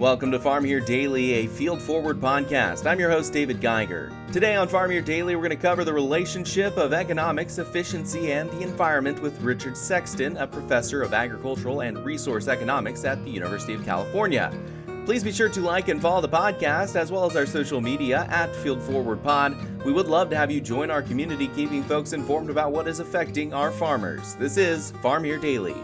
Welcome to Farm Here Daily, a Field Forward podcast. I'm your host, David Geiger. Today on Farm Here Daily, we're going to cover the relationship of economics, efficiency, and the environment with Richard Sexton, a professor of agricultural and resource economics at the University of California. Please be sure to like and follow the podcast, as well as our social media at Field Forward Pod. We would love to have you join our community, keeping folks informed about what is affecting our farmers. This is Farm Here Daily.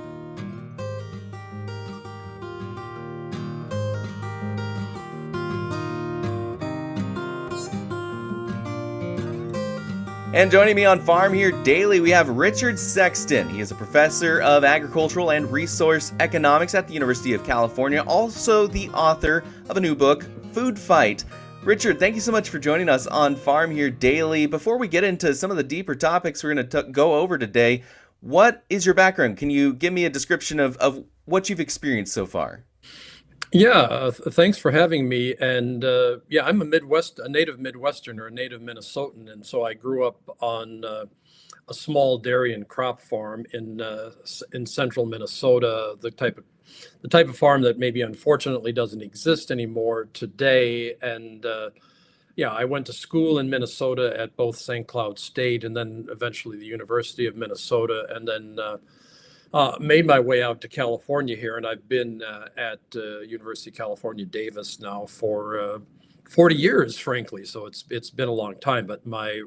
And joining me on Farm Here Daily, we have Richard Sexton. He is a professor of agricultural and resource economics at the University of California, also the author of a new book, Food Fight. Richard, thank you so much for joining us on Farm Here Daily. Before we get into some of the deeper topics we're going to go over today, what is your background? Can you give me a description of what you've experienced so far? Yeah, thanks for having me. And I'm a native Midwesterner, a native Minnesotan, and so I grew up on a small dairy and crop farm in central Minnesota, the type of farm that maybe unfortunately doesn't exist anymore today. And I went to school in Minnesota at both St. Cloud State and then eventually the University of Minnesota, and then made my way out to California here, and I've been at University of California, Davis now for 40 years, frankly. So it's been a long time, but my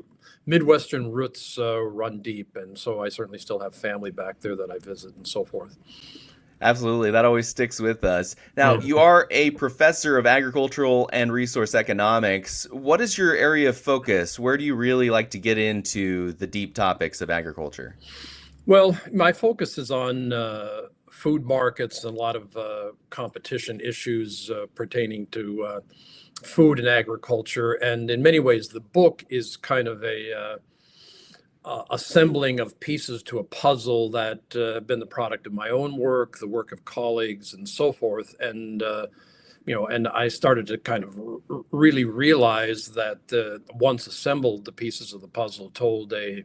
Midwestern roots run deep, and so I certainly still have family back there that I visit and so forth. Absolutely. That always sticks with us. Now, You are a professor of agricultural and resource economics. What is your area of focus? Where do you really like to get into the deep topics of agriculture? Well, my focus is on food markets and a lot of competition issues pertaining to food and agriculture. And in many ways, the book is kind of a assembling of pieces to a puzzle that have been the product of my own work, the work of colleagues, and so forth. And and I started to kind of really realize that once assembled, the pieces of the puzzle told a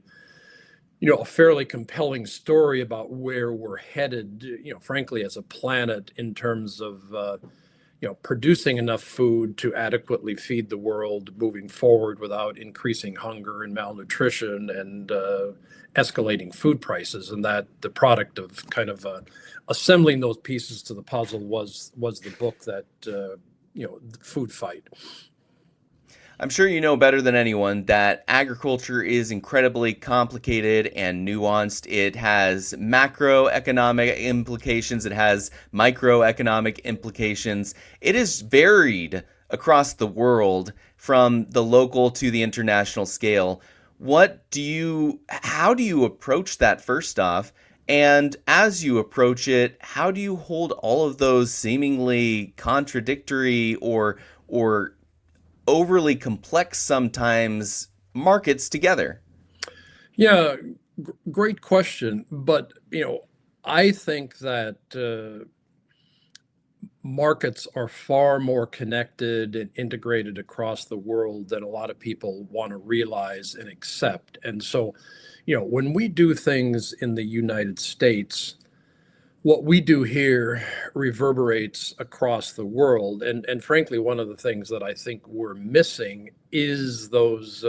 fairly compelling story about where we're headed, frankly, as a planet in terms of, producing enough food to adequately feed the world moving forward without increasing hunger and malnutrition and escalating food prices. And that the product of kind of assembling those pieces to the puzzle was the book that, Food Fight. I'm sure you know better than anyone that agriculture is incredibly complicated and nuanced. It has macroeconomic implications. It has microeconomic implications. It is varied across the world from the local to the international scale. How do you approach that first off? And as you approach it, how do you hold all of those seemingly contradictory or overly complex sometimes markets together? Yeah, great question. But, I think that markets are far more connected and integrated across the world than a lot of people want to realize and accept. And so, when we do things in the United States, what we do here reverberates across the world. And frankly, one of the things that I think we're missing is those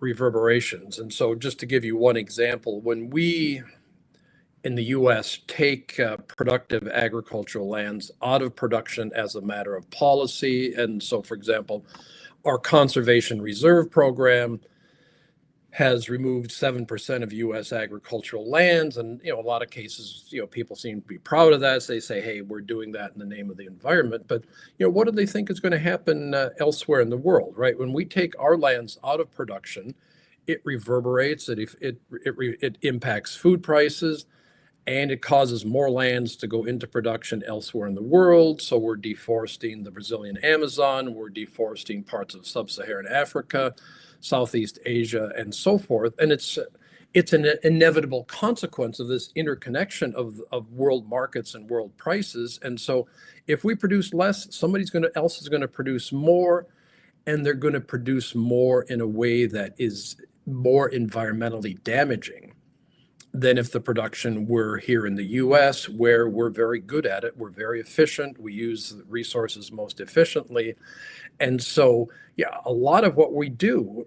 reverberations. And so just to give you one example, when we in the US take productive agricultural lands out of production as a matter of policy, and so, for example, our conservation reserve program has removed 7% of U.S. agricultural lands. And, a lot of cases, people seem to be proud of that. So they say, hey, we're doing that in the name of the environment. But, what do they think is going to happen elsewhere in the world, right? When we take our lands out of production, it reverberates, it impacts food prices, and it causes more lands to go into production elsewhere in the world. So we're deforesting the Brazilian Amazon, we're deforesting parts of sub-Saharan Africa, Southeast Asia, and so forth. And it's an inevitable consequence of this interconnection of world markets and world prices. And so if we produce less, somebody else is going to produce more, and they're going to produce more in a way that is more environmentally damaging. than if the production were here in the US, where we're very good at it. We're very efficient. We use the resources most efficiently. And so, yeah, a lot of what we do,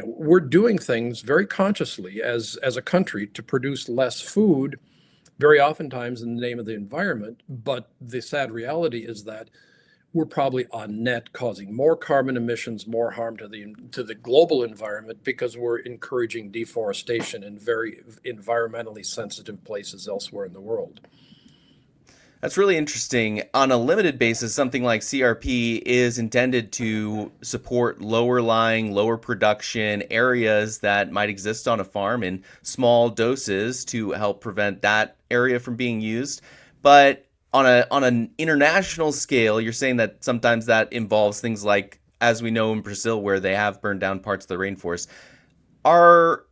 we're doing things very consciously as a country to produce less food, very oftentimes in the name of the environment. But the sad reality is that we're probably on net causing more carbon emissions, more harm to the global environment, because we're encouraging deforestation in very environmentally sensitive places elsewhere in the world. That's really interesting. On a limited basis, something like CRP is intended to support lower lying, lower production areas that might exist on a farm in small doses to help prevent that area from being used. But on an international scale, you're saying that sometimes that involves things like, as we know in Brazil, where they have burned down parts of the rainforest. Are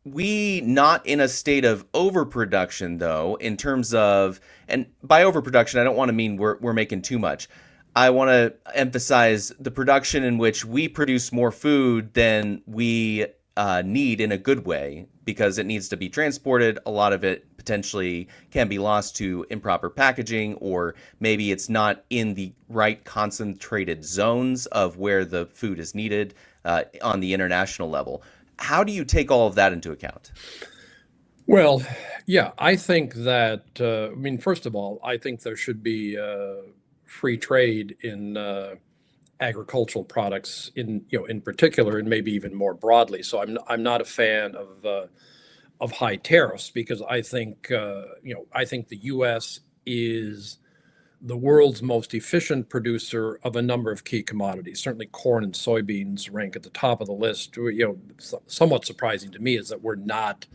we not in a state of overproduction, though, in terms of, and by overproduction, I don't want to mean we're making too much. I want to emphasize the production in which we produce more food than we need in a good way, because it needs to be transported. A lot of it potentially can be lost to improper packaging, or maybe it's not in the right concentrated zones of where the food is needed on the international level. How do you take all of that into account? Well, yeah, I think that, first of all, I think there should be free trade in agricultural products in particular, and maybe even more broadly. So I'm not a fan of high tariffs, because I think the U.S. is the world's most efficient producer of a number of key commodities. Certainly, corn and soybeans rank at the top of the list. Somewhat surprising to me is that we're not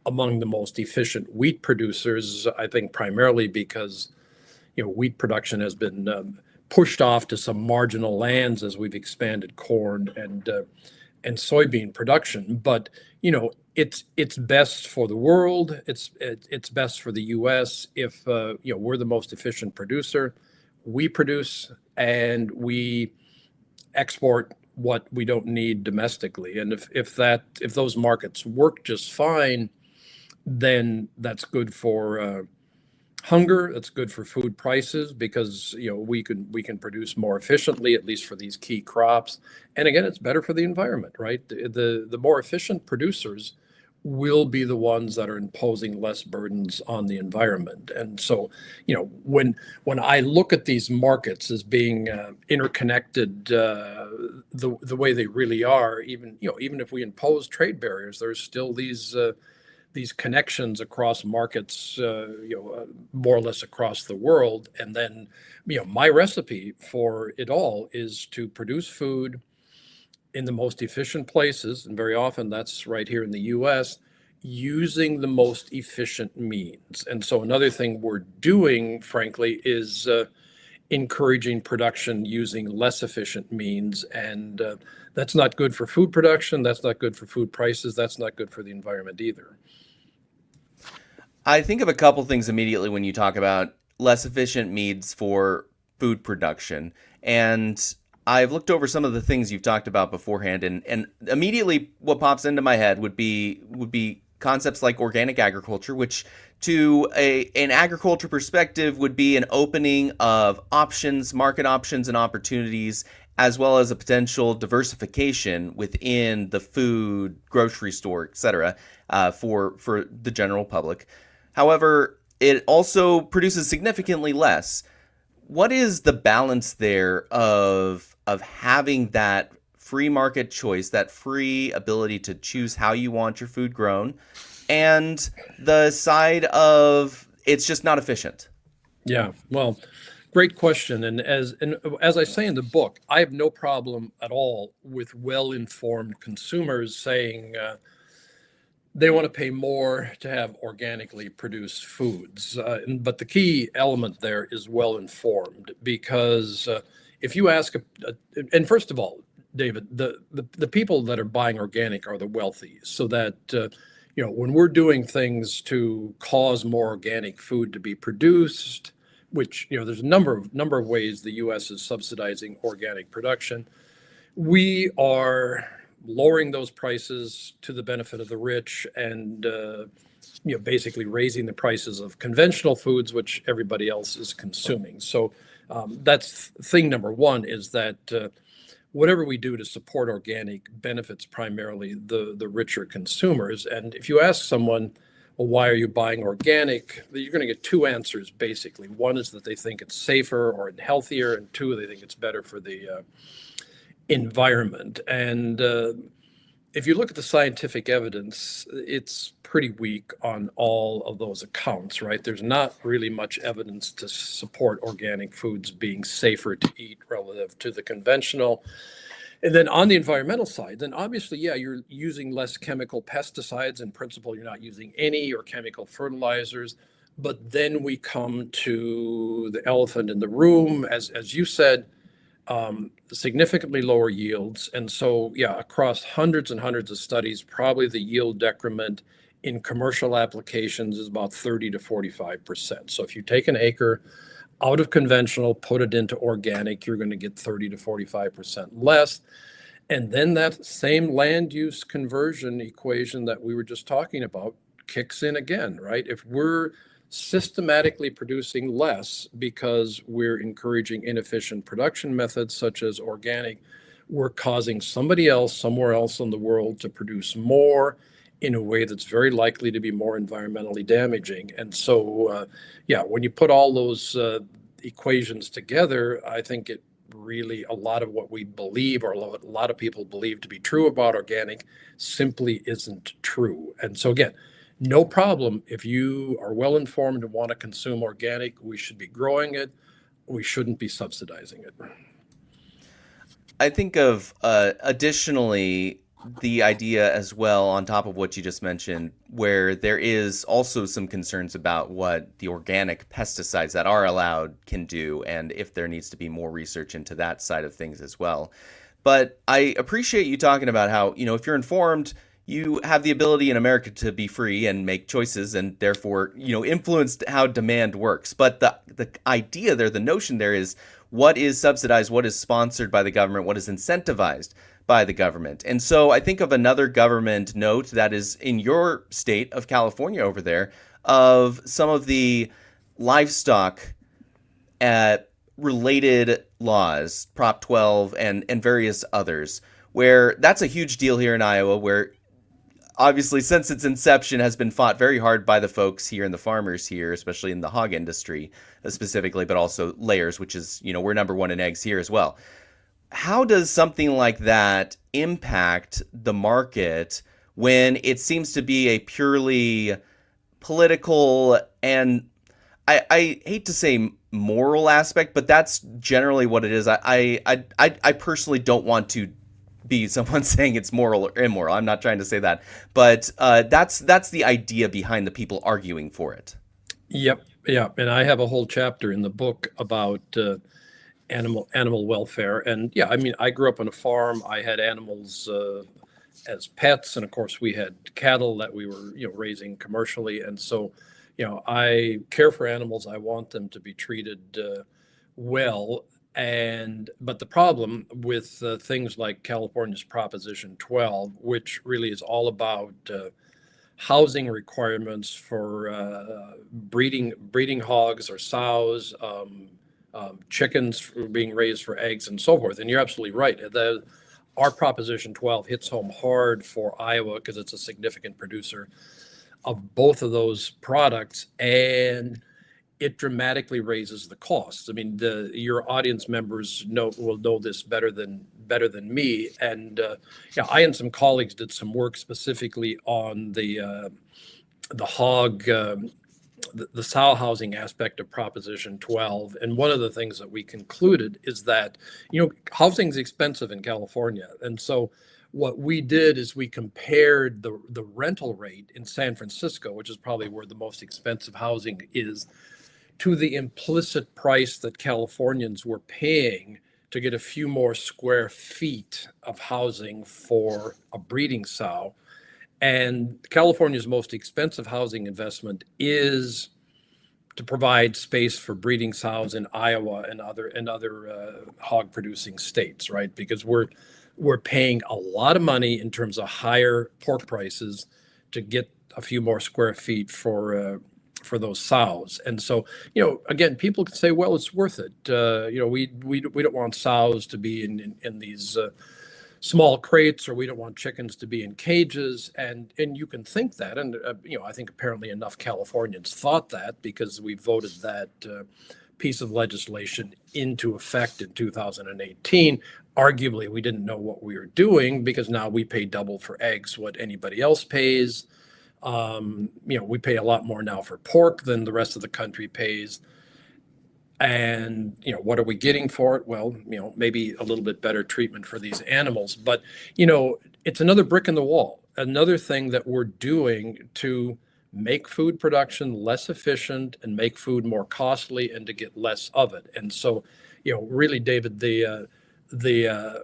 among the most efficient wheat producers. I think primarily because wheat production has been pushed off to some marginal lands as we've expanded corn and soybean production. But it's best for the world. It's best for the U.S. if we're the most efficient producer. We produce and we export what we don't need domestically. And if those markets work just fine, then that's good for hunger. That's good for food prices, because we can produce more efficiently, at least for these key crops. And again, it's better for the environment, right? The more efficient producers will be the ones that are imposing less burdens on the environment. And so, when I look at these markets as being interconnected, the way they really are, even if we impose trade barriers, there's still these connections across markets, more or less across the world. And then, my recipe for it all is to produce food in the most efficient places, and very often that's right here in the U.S., using the most efficient means. And so another thing we're doing, frankly, is encouraging production using less efficient means. And that's not good for food production. That's not good for food prices. That's not good for the environment either. I think of a couple things immediately when you talk about less efficient means for food production. And I've looked over some of the things you've talked about beforehand, and immediately what pops into my head would be concepts like organic agriculture, which to an agriculture perspective would be an opening of options, market options and opportunities, as well as a potential diversification within the food, grocery store, etc., for the general public. However, it also produces significantly less. What is the balance there of having that free market choice, that free ability to choose how you want your food grown, and the side of it's just not efficient? Yeah, well, great question. And as I say in the book, I have no problem at all with well-informed consumers saying they want to pay more to have organically produced foods. But the key element there is well-informed, because if you ask, and first of all, David, the people that are buying organic are the wealthy, so that when we're doing things to cause more organic food to be produced, which there's a number of ways the U.S. is subsidizing organic production, we are lowering those prices to the benefit of the rich, and basically raising the prices of conventional foods, which everybody else is consuming. So that's thing number one, is that whatever we do to support organic benefits primarily the richer consumers. And if you ask someone, well, why are you buying organic? You're going to get two answers, basically. One is that they think it's safer or healthier, and two, they think it's better for the environment. And if you look at the scientific evidence, it's pretty weak on all of those accounts, right? There's not really much evidence to support organic foods being safer to eat relative to the conventional. And then on the environmental side, then obviously, yeah, you're using less chemical pesticides. In principle, you're not using any or chemical fertilizers. But then we come to the elephant in the room, as you said, significantly lower yields. And so, yeah, across hundreds and hundreds of studies, probably the yield decrement in commercial applications is about 30 to 45%. So if you take an acre out of conventional, put it into organic, you're going to get 30 to 45% less. And then that same land use conversion equation that we were just talking about kicks in again, right? If we're systematically producing less because we're encouraging inefficient production methods such as organic, we're causing somebody else somewhere else in the world to produce more in a way that's very likely to be more environmentally damaging. And so, when you put all those equations together, I think it really, a lot of what we believe, or a lot of people believe to be true about organic, simply isn't true. And so again, no problem. If you are well informed and want to consume organic, we should be growing it. We shouldn't be subsidizing it. I think of additionally the idea as well, on top of what you just mentioned, where there is also some concerns about what the organic pesticides that are allowed can do, and if there needs to be more research into that side of things as well. But I appreciate you talking about how, if you're informed, you have the ability in America to be free and make choices, and therefore, influence how demand works. But the idea there, the notion there is, what is subsidized, what is sponsored by the government, what is incentivized by the government. And so I think of another government note that is in your state of California over there, of some of the livestock related laws, Prop 12 and various others, where that's a huge deal here in Iowa, where obviously since its inception has been fought very hard by the folks here and the farmers here, especially in the hog industry specifically, but also layers, which is, we're number one in eggs here as well. How does something like that impact the market when it seems to be a purely political, and I hate to say moral aspect, but that's generally what it is. I personally don't want to be someone saying it's moral or immoral. I'm not trying to say that, but that's the idea behind the people arguing for it. Yep. Yeah. And I have a whole chapter in the book about animal welfare. And yeah, I mean, I grew up on a farm. I had animals as pets, and of course we had cattle that we were raising commercially. And so I care for animals. I want them to be treated well. But the problem with things like California's Proposition 12, which really is all about housing requirements for breeding hogs or sows, chickens being raised for eggs, and so forth. And you're absolutely right. Our Proposition 12 hits home hard for Iowa because it's a significant producer of both of those products, and it dramatically raises the costs. I mean, your audience members will know this better than me. And I and some colleagues did some work specifically on the hog, the sow housing aspect of Proposition 12. And one of the things that we concluded is that housing is expensive in California, and so what we did is we compared the rental rate in San Francisco, which is probably where the most expensive housing is, to the implicit price that Californians were paying to get a few more square feet of housing for a breeding sow. And California's most expensive housing investment is to provide space for breeding sows in Iowa and other hog producing states, right? Because we're we're paying a lot of money in terms of higher pork prices to get a few more square feet for those sows. And so, again, people can say, well, it's worth it. We don't want sows to be in these small crates, or we don't want chickens to be in cages. And you can think that. And, I think apparently enough Californians thought that, because we voted that piece of legislation into effect in 2018. Arguably, we didn't know what we were doing, because now we pay double for eggs what anybody else pays. We pay a lot more now for pork than the rest of the country pays. And, what are we getting for it? Well, maybe a little bit better treatment for these animals. But, it's another brick in the wall, another thing that we're doing to make food production less efficient and make food more costly and to get less of it. And so, really, David,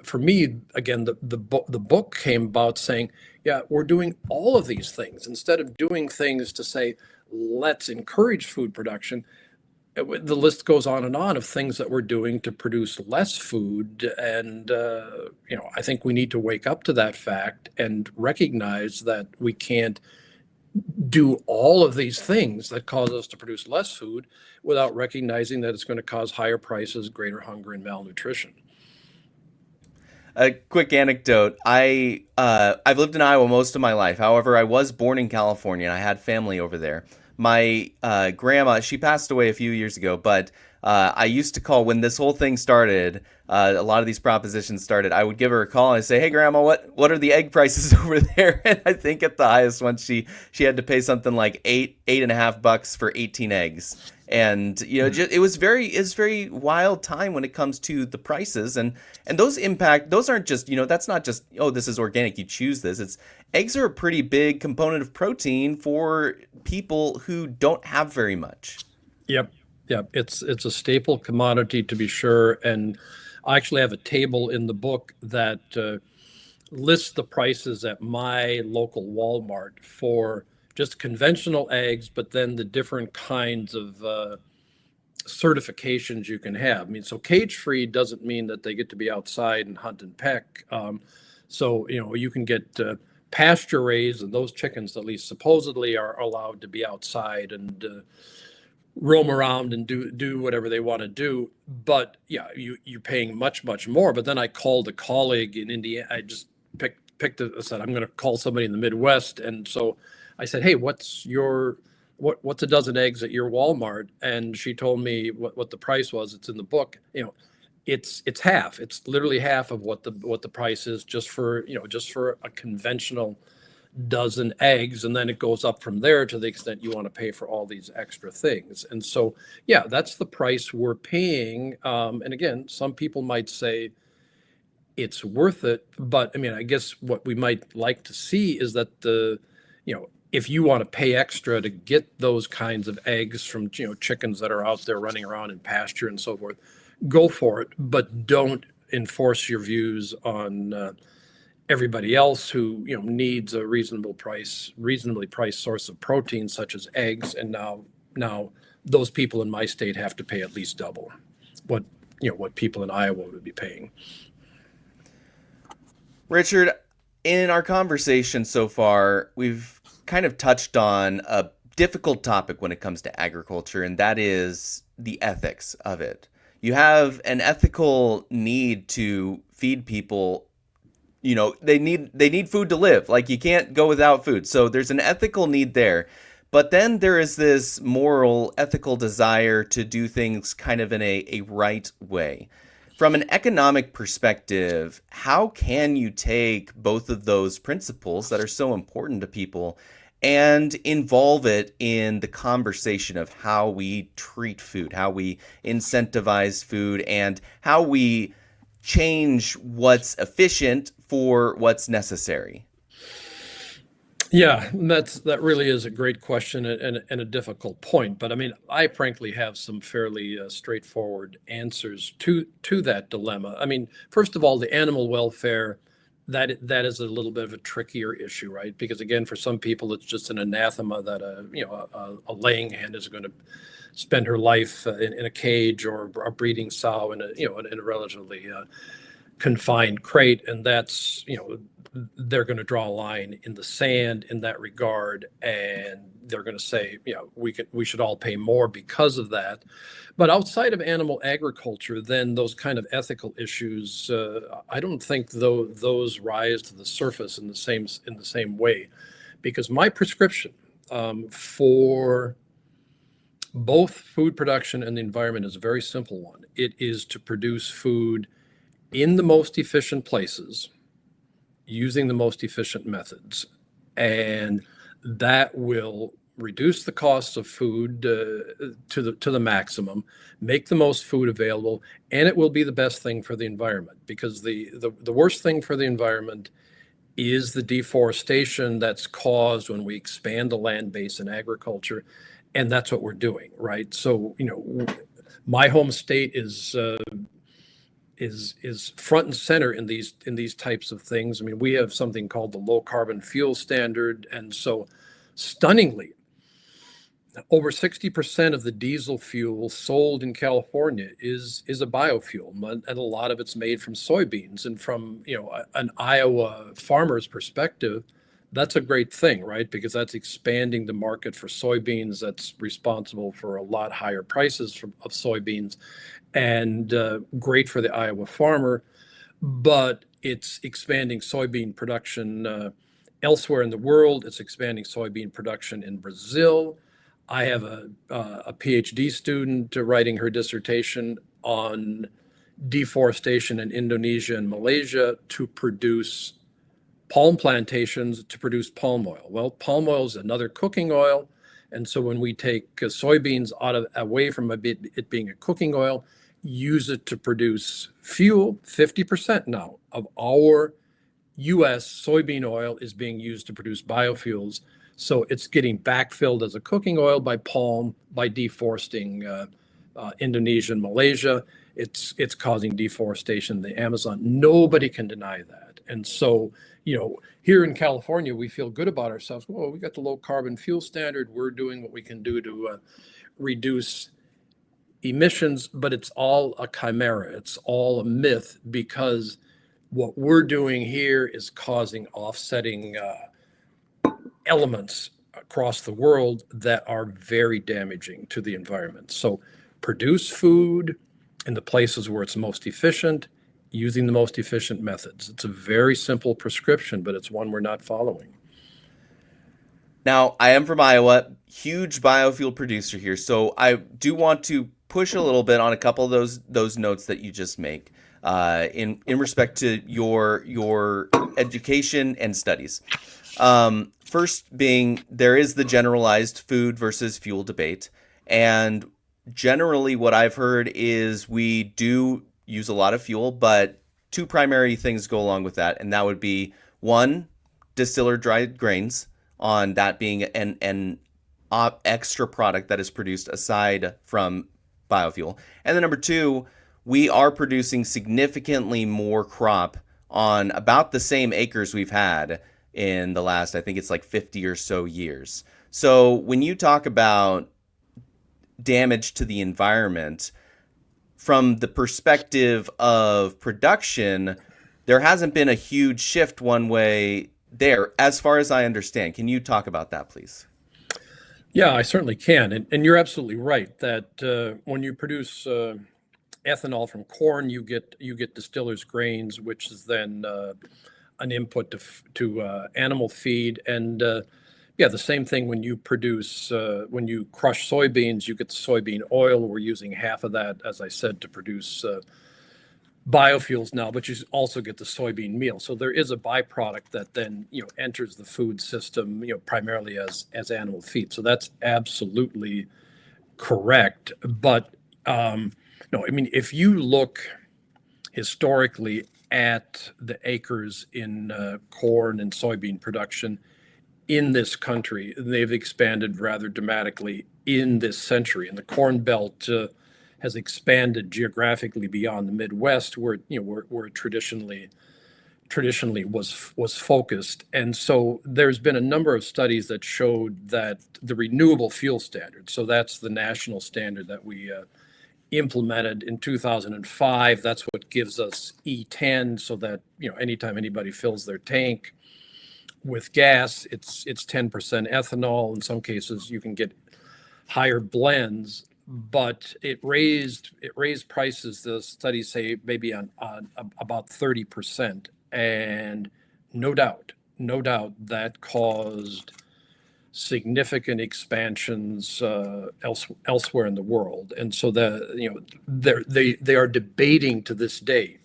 for me, again, the book came about saying, yeah, we're doing all of these things instead of doing things to say, let's encourage food production. The list goes on and on of things that we're doing to produce less food. And, I think we need to wake up to that fact and recognize that we can't do all of these things that cause us to produce less food without recognizing that it's going to cause higher prices, greater hunger, and malnutrition. A quick anecdote. I've lived in Iowa most of my life. However, I was born in California and I had family over there. My grandma, she passed away a few years ago, but I used to call when this whole thing started. A lot of these propositions started. I would give her a call and I'd say, "Hey, Grandma, what are the egg prices over there?" And I think at the highest one, she had to pay something like $8.50 for 18 eggs. And it was very wild time when it comes to the prices, and those aren't just, that's not just, oh, this is organic, you choose this. It's eggs are a pretty big component of protein for people who don't have very much. Yep. It's a staple commodity, to be sure. And I actually have a table in the book that lists the prices at my local Walmart for just conventional eggs, but then the different kinds of certifications you can have. I mean, so cage-free doesn't mean that they get to be outside and hunt and peck. So you can get pasture raised, and those chickens, at least supposedly, are allowed to be outside and roam around and do whatever they want to do. But yeah, you're paying much more. But then I called a colleague in Indiana. I just I said, I'm going to call somebody in the Midwest. And so I said, hey, what's a dozen eggs at your Walmart? And she told me what the price was. It's in the book. It's half. It's literally half of what the price is just for a conventional dozen eggs. And then it goes up from there to the extent you want to pay for all these extra things. And so, yeah, that's the price we're paying. And again, some people might say it's worth it, but I mean, I guess what we might like to see is that if you want to pay extra to get those kinds of eggs from chickens that are out there running around in pasture and so forth, go for it, but don't enforce your views on everybody else who needs a reasonably priced source of protein such as eggs. And now those people in my state have to pay at least double what people in Iowa would be paying. Richard, in our conversation so far, we've kind of touched on a difficult topic when it comes to agriculture, and that is the ethics of it. You have an ethical need to feed people. They need food to live. Like, you can't go without food. So there's an ethical need there. But then there is this moral, ethical desire to do things kind of in a right way. From an economic perspective, how can you take both of those principles that are so important to people and involve it in the conversation of how we treat food, how we incentivize food, and how we change what's efficient for what's necessary? Yeah, that really is a great question and a difficult point. But I mean, I frankly have some fairly straightforward answers to that dilemma. I mean, first of all, the animal welfare, that is a little bit of a trickier issue, right? Because again, for some people, it's just an anathema that a laying hen is going to spend her life in a cage, or a breeding sow in a relatively confined crate, and that's, they're going to draw a line in the sand in that regard, and they're going to say, we should all pay more because of that. But outside of animal agriculture, then those kind of ethical issues, I don't think those rise to the surface in the same way, because my prescription for both food production and the environment is a very simple one. It is to produce food in the most efficient places, using the most efficient methods, and that will reduce the cost of food to the maximum, make the most food available, and it will be the best thing for the environment, because the worst thing for the environment is the deforestation that's caused when we expand the land base in agriculture, and that's what we're doing, right? So, my home state is front and center in these types of things. I mean, we have something called the low carbon fuel standard, and so stunningly, over 60% of the diesel fuel sold in California is a biofuel, and a lot of it's made from soybeans. And from an Iowa farmer's perspective, that's a great thing, right? Because that's expanding the market for soybeans. That's responsible for a lot higher prices of soybeans, and great for the Iowa farmer. But it's expanding soybean production elsewhere in the world. It's expanding soybean production in Brazil. I have a PhD student writing her dissertation on deforestation in Indonesia and Malaysia to produce palm plantations to produce palm oil. Well, palm oil is another cooking oil. And so when we take soybeans away from it being a cooking oil, use it to produce fuel, 50% now of our US soybean oil is being used to produce biofuels. So it's getting backfilled as a cooking oil by palm, by deforesting Indonesia and Malaysia. It's causing deforestation in the Amazon. Nobody can deny that. And so, here in California, we feel good about ourselves. Well, we got the low carbon fuel standard. We're doing what we can do to reduce emissions, but it's all a chimera. It's all a myth, because what we're doing here is causing offsetting elements across the world that are very damaging to the environment. So produce food in the places where it's most efficient, using the most efficient methods. It's a very simple prescription, but it's one we're not following. Now, I am from Iowa, huge biofuel producer here, so I do want to push a little bit on a couple of those notes that you just make in respect to your education and studies. First being, there is the generalized food versus fuel debate, and generally what I've heard is we do use a lot of fuel, but two primary things go along with that, and that would be, one, distiller dried grains, on that being an extra product that is produced aside from biofuel. And then number two, we are producing significantly more crop on about the same acres we've had in the last, I think it's like 50 or so years. So when you talk about damage to the environment, from the perspective of production, there hasn't been a huge shift one way there, as far as I understand. Can you talk about that, please? Yeah, I certainly can. And you're absolutely right that when you produce ethanol from corn, you get distillers grains, which is then an input to animal feed. And the same thing when you produce, when you crush soybeans, you get the soybean oil. We're using half of that, as I said, to produce biofuels now, but you also get the soybean meal. So there is a byproduct that then enters the food system, primarily as animal feed. So that's absolutely correct. But no, I mean, if you look historically at the acres in corn and soybean production in this country, they've expanded rather dramatically in this century. And the Corn Belt has expanded geographically beyond the Midwest, where it traditionally was focused. And so there's been a number of studies that showed that the renewable fuel standard, so that's the national standard that we implemented in 2005. That's what gives us E10, so that anytime anybody fills their tank with gas, it's 10% ethanol. In some cases, you can get higher blends, but it raised prices. The studies say maybe on about 30%, and no doubt that caused significant expansions elsewhere in the world. And so they are debating to this day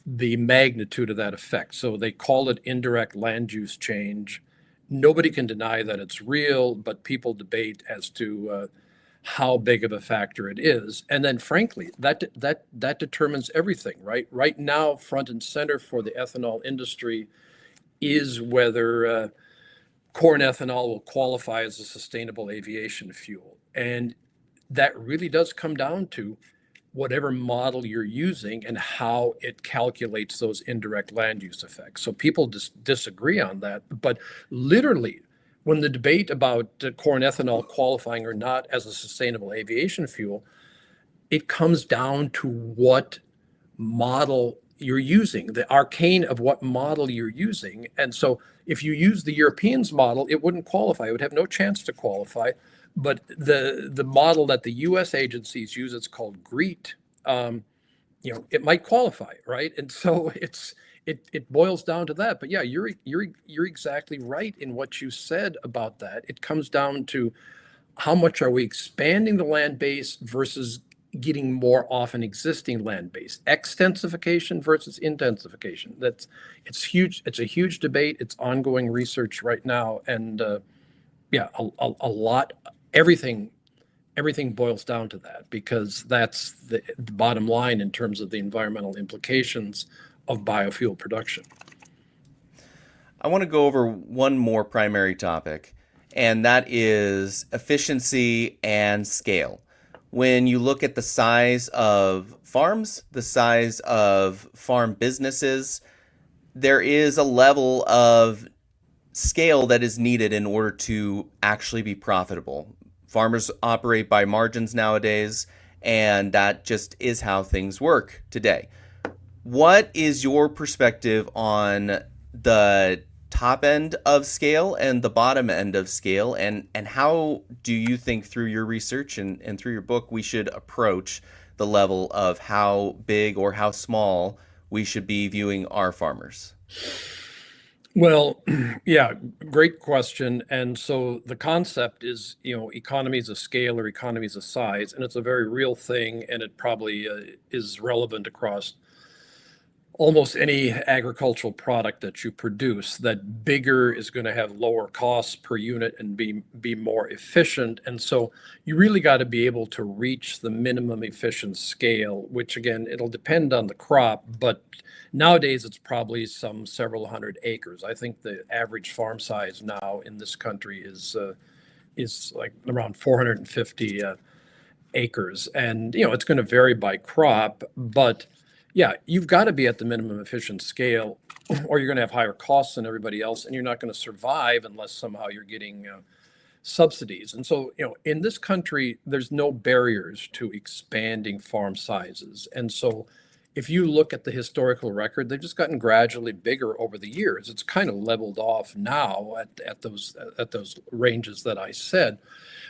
the magnitude of that effect. So they call it indirect land use change. Nobody can deny that it's real, but people debate as to how big of a factor it is. And then, frankly, that determines everything, right? Right now, front and center for the ethanol industry is whether corn ethanol will qualify as a sustainable aviation fuel. And that really does come down to whatever model you're using and how it calculates those indirect land use effects. So people disagree on that. But literally, when the debate about corn ethanol qualifying or not as a sustainable aviation fuel, it comes down to what model you're using, the arcane of what model you're using. And so if you use the Europeans model, it wouldn't qualify. It would have no chance to qualify. But the model that the U.S. agencies use, it's called GREET, it might qualify, right? And so it boils down to that. But yeah, you're exactly right in what you said about that. It comes down to how much are we expanding the land base versus getting more off an existing land base, extensification versus intensification. It's huge. It's a huge debate. It's ongoing research right now, and a lot. Everything boils down to that, because that's the bottom line in terms of the environmental implications of biofuel production. I want to go over one more primary topic, and that is efficiency and scale. When you look at the size of farms, the size of farm businesses, there is a level of scale that is needed in order to actually be profitable. Farmers operate by margins nowadays, and that just is how things work today. What is your perspective on the top end of scale and the bottom end of scale, and how do you think, through your research and through your book, we should approach the level of how big or how small we should be viewing our farmers? Well, yeah, great question. And so the concept is, economies of scale or economies of size, and it's a very real thing, and it probably is relevant across almost any agricultural product that you produce. That bigger is going to have lower costs per unit and be more efficient. And so you really got to be able to reach the minimum efficient scale, which again, it'll depend on the crop, but nowadays it's probably some several hundred acres. I think the average farm size now in this country is like around 450 acres. And it's going to vary by crop, but yeah, you've got to be at the minimum efficient scale, or you're going to have higher costs than everybody else, and you're not going to survive unless somehow you're getting subsidies. And so, in this country, there's no barriers to expanding farm sizes. And so, if you look at the historical record, they've just gotten gradually bigger over the years. It's kind of leveled off now at those ranges that I said.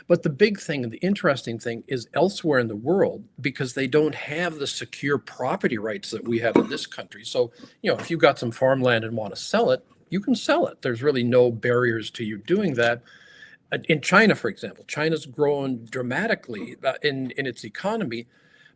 But the big thing and the interesting thing is elsewhere in the world, because they don't have the secure property rights that we have in this country. So, if you've got some farmland and want to sell it, you can sell it. There's really no barriers to you doing that. In China, for example, China's grown dramatically in its economy,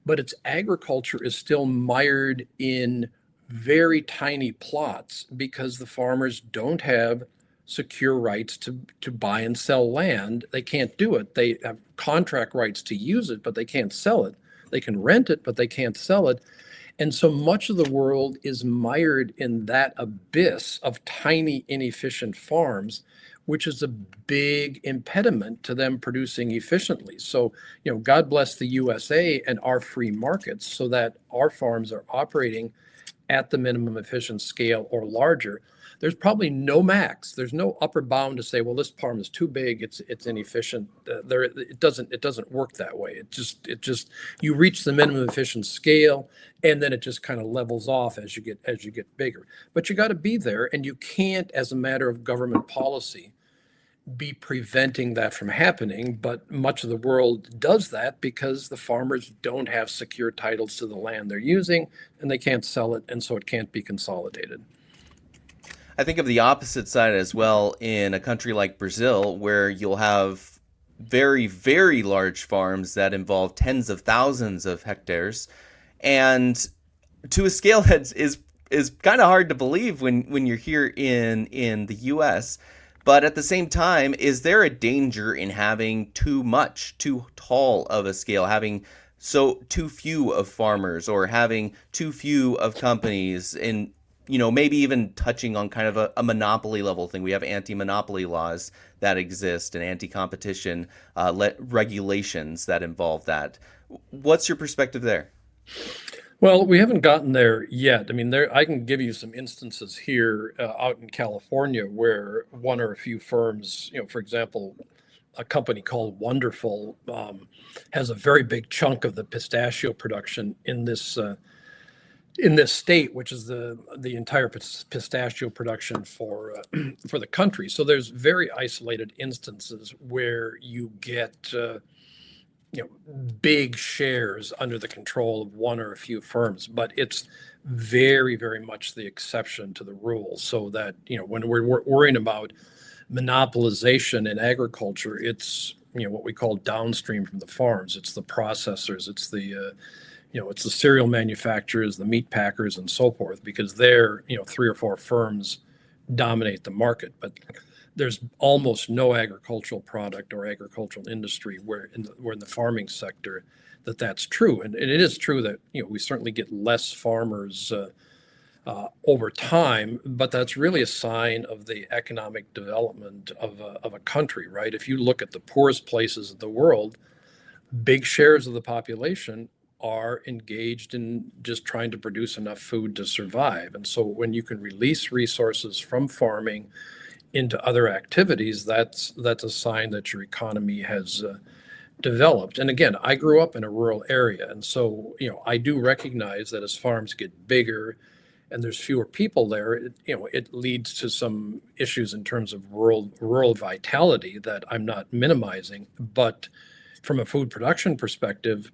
but its agriculture is still mired in very tiny plots because the farmers don't have secure rights to buy and sell land. They can't do it. They have contract rights to use it, but they can't sell it. They can rent it, but they can't sell it. And so much of the world is mired in that abyss of tiny, inefficient farms, which is a big impediment to them producing efficiently. So, God bless the USA and our free markets so that our farms are operating at the minimum efficient scale or larger. there's probably no max. There's no upper bound to say, well, this farm is too big, it's inefficient. It doesn't work that way. It just you reach the minimum efficient scale, and then it just kind of levels off as you get bigger. But you got to be there, and you can't, as a matter of government policy, be preventing that from happening. But much of the world does that because the farmers don't have secure titles to the land they're using, and they can't sell it, and so it can't be consolidated. I think of the opposite side as well in a country like Brazil, where you'll have very, very large farms that involve tens of thousands of hectares, and to a scale that is kind of hard to believe when you're here in the U.S. But at the same time, is there a danger in having too tall of a scale, having too few of farmers, or having too few of companies, and maybe even touching on kind of a monopoly level thing? We have anti-monopoly laws that exist and anti-competition regulations that involve that. What's your perspective there? Well, we haven't gotten there yet. I mean, I can give you some instances here out in California where one or a few firms, for example, a company called Wonderful has a very big chunk of the pistachio production in this state, which is the entire pistachio production for for the country. So there's very isolated instances where you get big shares under the control of one or a few firms, but it's very, very much the exception to the rule. So that, when we're worrying about monopolization in agriculture, it's, what we call downstream from the farms. It's the processors, it's it's the cereal manufacturers, the meat packers, and so forth, because they're, three or four firms dominate the market. But there's almost no agricultural product or agricultural industry where in the farming sector that's true. And it is true that, we certainly get less farmers over time, but that's really a sign of the economic development of a country, right? If you look at the poorest places in the world, big shares of the population are engaged in just trying to produce enough food to survive. And so when you can release resources from farming into other activities, that's a sign that your economy has developed. And again, I grew up in a rural area, and so I do recognize that as farms get bigger and there's fewer people there, it leads to some issues in terms of rural vitality that I'm not minimizing. But from a food production perspective,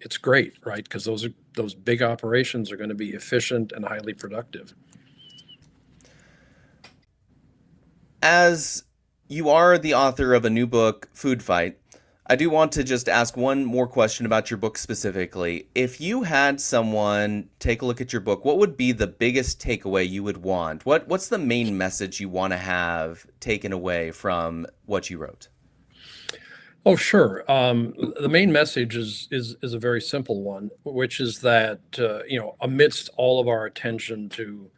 it's great, right? Because those big operations are going to be efficient and highly productive. As you are the author of a new book, Food Fight, I do want to just ask one more question about your book specifically. If you had someone take a look at your book, what would be the biggest takeaway you would want? What's the main message you want to have taken away from what you wrote? Oh, sure. The main message is a very simple one, which is that amidst all of our attention to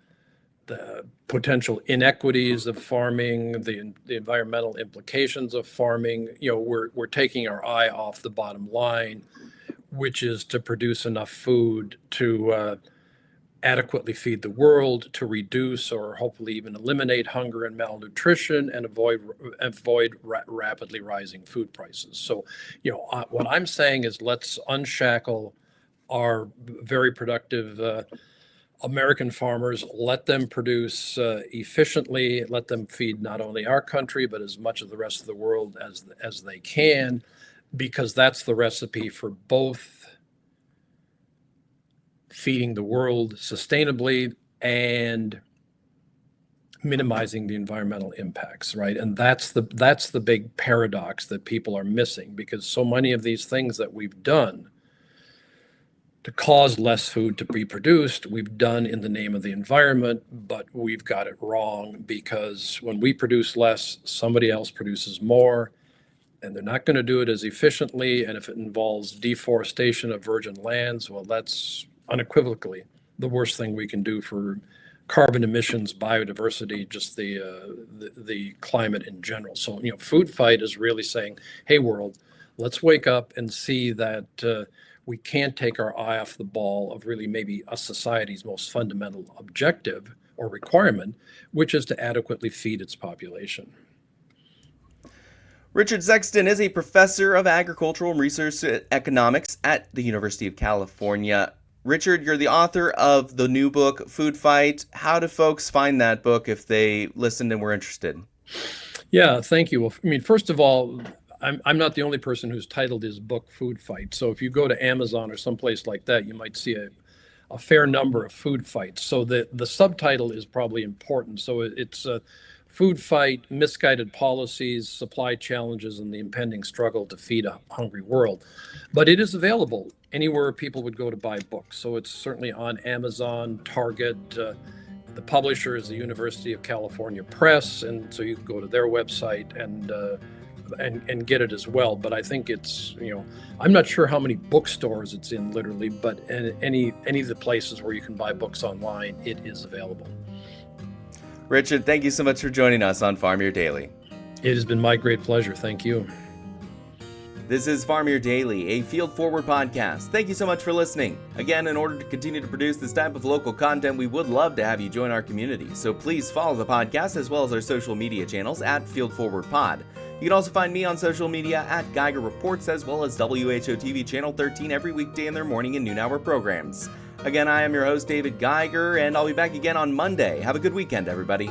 the potential inequities of farming, the environmental implications of farming, we're taking our eye off the bottom line, which is to produce enough food to adequately feed the world, to reduce or hopefully even eliminate hunger and malnutrition, and avoid rapidly rising food prices. So, what I'm saying is, let's unshackle our very productive American farmers, let them produce efficiently, let them feed not only our country, but as much of the rest of the world as they can, because that's the recipe for both feeding the world sustainably and minimizing the environmental impacts, right? And that's the big paradox that people are missing, because so many of these things that we've done to cause less food to be produced, we've done in the name of the environment, but we've got it wrong, because when we produce less, somebody else produces more, and they're not going to do it as efficiently. And if it involves deforestation of virgin lands, well, that's unequivocally the worst thing we can do for carbon emissions, biodiversity, just the climate in general. So, Food Fight is really saying, hey, world, let's wake up and see that we can't take our eye off the ball of really maybe a society's most fundamental objective, or requirement, which is to adequately feed its population. Richard Sexton is a professor of agricultural and resource economics at the University of California. Richard, you're the author of the new book, Food Fight. How do folks find that book if they listened and were interested? Yeah, thank you. Well, I mean, first of all, I'm not the only person who's titled his book Food Fight. So if you go to Amazon or someplace like that, you might see a fair number of food fights. So the subtitle is probably important. So it's Food Fight, Misguided Policies, Supply Challenges, and the Impending Struggle to Feed a Hungry World. But it is available anywhere people would go to buy books. So it's certainly on Amazon, Target. The publisher is the University of California Press, and so you can go to their website and get it as well. But I think it's, I'm not sure how many bookstores it's in literally, but any of the places where you can buy books online, it is available. Richard, thank you so much for joining us on Farm Your Daily. It has been my great pleasure. Thank you. This is Farm Your Daily, a Field Forward podcast. Thank you so much for listening. Again, in order to continue to produce this type of local content, we would love to have you join our community. So please follow the podcast as well as our social media channels at Field Forward Pod. You can also find me on social media at Geiger Reports as well as WHO TV Channel 13 every weekday in their morning and noon hour programs. Again, I am your host, David Geiger, and I'll be back again on Monday. Have a good weekend, everybody.